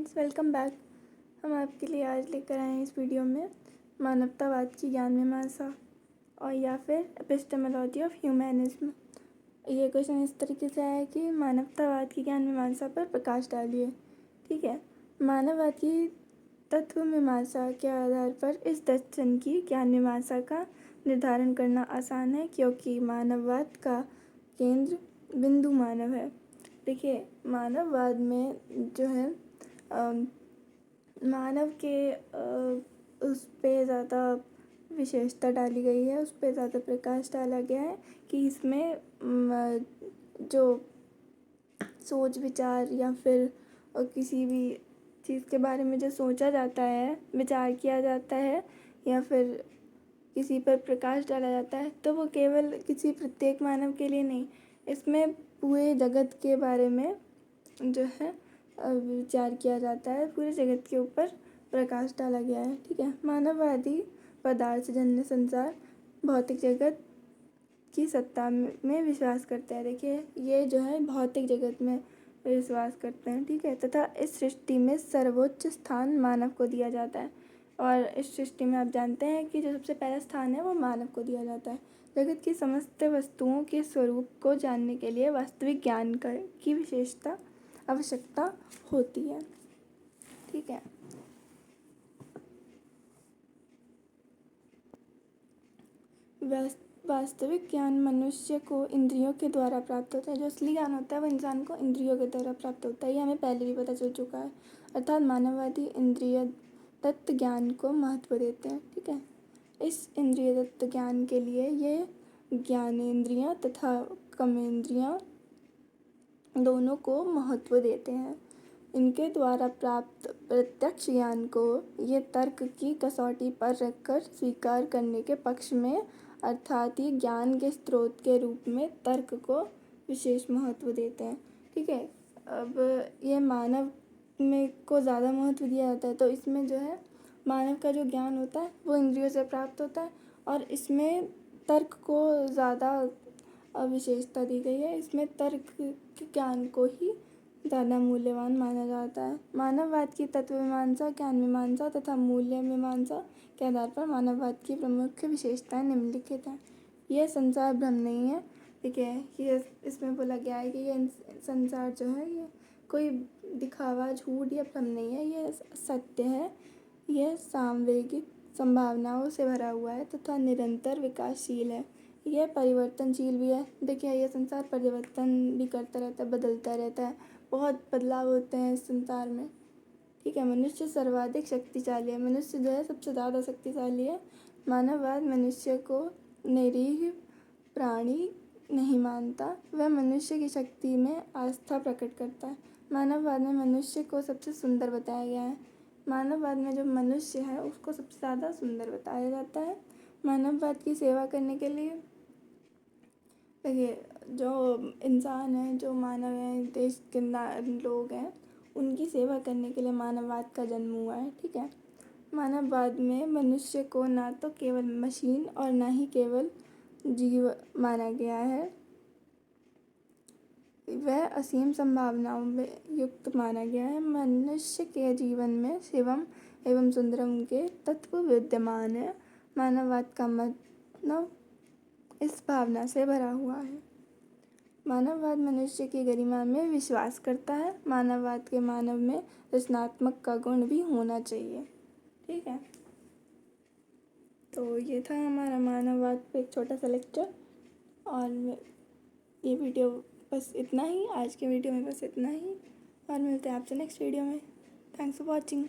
Friends, welcome back. हम आपके लिए आज लेकर आए हैं इस वीडियो में मानवतावाद की ज्ञान मीमांसा और या फिर एपिस्टेमोलॉजी ऑफ ह्यूमैनिज्म। ये क्वेश्चन इस तरीके से आया कि मानवतावाद की ज्ञान मीमांसा पर प्रकाश डालिए। ठीक है, मानववाद की तत्व मीमांसा के आधार पर इस दर्शन की ज्ञान मीमांसा का निर्धारण करना आसान है, क्योंकि मानववाद का केंद्र बिंदु मानव है। देखिए, मानववाद में जो है मानव के उस पे ज़्यादा विशेषता डाली गई है, उस पे ज़्यादा प्रकाश डाला गया है कि इसमें जो सोच विचार या फिर किसी भी चीज़ के बारे में जो सोचा जाता है, विचार किया जाता है या फिर किसी पर प्रकाश डाला जाता है, तो वो केवल किसी प्रत्येक मानव के लिए नहीं, इसमें पूरे जगत के बारे में जो है विचार किया जाता है, पूरे जगत के ऊपर प्रकाश डाला गया है। ठीक है, मानववादी पदार्थजन्य संसार भौतिक जगत की सत्ता में विश्वास करते हैं। देखिए, ये जो है भौतिक जगत में विश्वास करते हैं। ठीक है, तथा इस सृष्टि में सर्वोच्च स्थान मानव को दिया जाता है। और इस सृष्टि में आप जानते हैं कि जो सबसे पहला स्थान है वो मानव को दिया जाता है। जगत की समस्त वस्तुओं के स्वरूप को जानने के लिए वास्तविक ज्ञान की विशेषता आवश्यकता होती है। ठीक है, वास्तविक ज्ञान मनुष्य को इंद्रियों के द्वारा प्राप्त होता है। जो असली ज्ञान होता है वो इंसान को इंद्रियों के द्वारा प्राप्त होता है, ये हमें पहले भी पता चल चुका है। अर्थात मानववादी इंद्रिय तत्व ज्ञान को महत्व देते हैं। ठीक है, इस इंद्रिय तत्व ज्ञान के लिए ये ज्ञानेंद्रियाँ तथा कर्मेंद्रियाँ दोनों को महत्व देते हैं। इनके द्वारा प्राप्त प्रत्यक्ष ज्ञान को ये तर्क की कसौटी पर रखकर स्वीकार करने के पक्ष में, अर्थात ये ज्ञान के स्रोत के रूप में तर्क को विशेष महत्व देते हैं। ठीक है, अब ये मानव में को ज़्यादा महत्व दिया जाता है, तो इसमें जो है मानव का जो ज्ञान होता है वो इंद्रियों से प्राप्त होता है और इसमें तर्क को ज़्यादा विशेषता दी गई है। इसमें तर्क के ज्ञान को ही ज़्यादा मूल्यवान माना जाता है। मानववाद की तत्व मीमांसा, ज्ञान मीमांसा तथा मूल्य मीमांसा के आधार पर मानववाद की प्रमुख विशेषताएं निम्नलिखित हैं। यह संसार भ्रम नहीं है। ठीक है, ये इसमें बोला गया है कि ये संसार जो है ये कोई दिखावा, झूठ या भ्रम नहीं है, ये सत्य है। यह सामवेगिक संभावनाओं से भरा हुआ है तथा निरंतर विकासशील है। यह परिवर्तनशील भी है। देखिए, यह संसार परिवर्तन भी करता रहता है, बदलता रहता है, बहुत बदलाव होते हैं इस संसार में। ठीक है, मनुष्य सर्वाधिक शक्तिशाली है। मनुष्य जो है सबसे ज़्यादा शक्तिशाली है। मानववाद मनुष्य को निरीह प्राणी नहीं मानता, वह मनुष्य की शक्ति में आस्था प्रकट करता है। मानववाद में मनुष्य को सबसे सुंदर बताया गया है। मानववाद में जो मनुष्य है उसको सबसे ज़्यादा सुंदर बताया जाता है। मानववाद की सेवा करने के लिए देखिए, जो इंसान है, जो मानव है, देश के लोग हैं, उनकी सेवा करने के लिए मानववाद का जन्म हुआ है। ठीक है, मानववाद में मनुष्य को ना तो केवल मशीन और ना ही केवल जीव माना गया है, वह असीम संभावनाओं में युक्त माना गया है। मनुष्य के जीवन में शिवम एवं सुंदरम के तत्व विद्यमान है। मानववाद का मतलब इस भावना से भरा हुआ है। मानववाद मनुष्य की गरिमा में विश्वास करता है। मानववाद के मानव में रचनात्मक का गुण भी होना चाहिए। ठीक है, तो ये था हमारा मानववाद पे एक छोटा सा लेक्चर और ये वीडियो बस इतना ही। आज के वीडियो में बस इतना ही और मिलते हैं आपसे नेक्स्ट वीडियो में। Thanks for watching.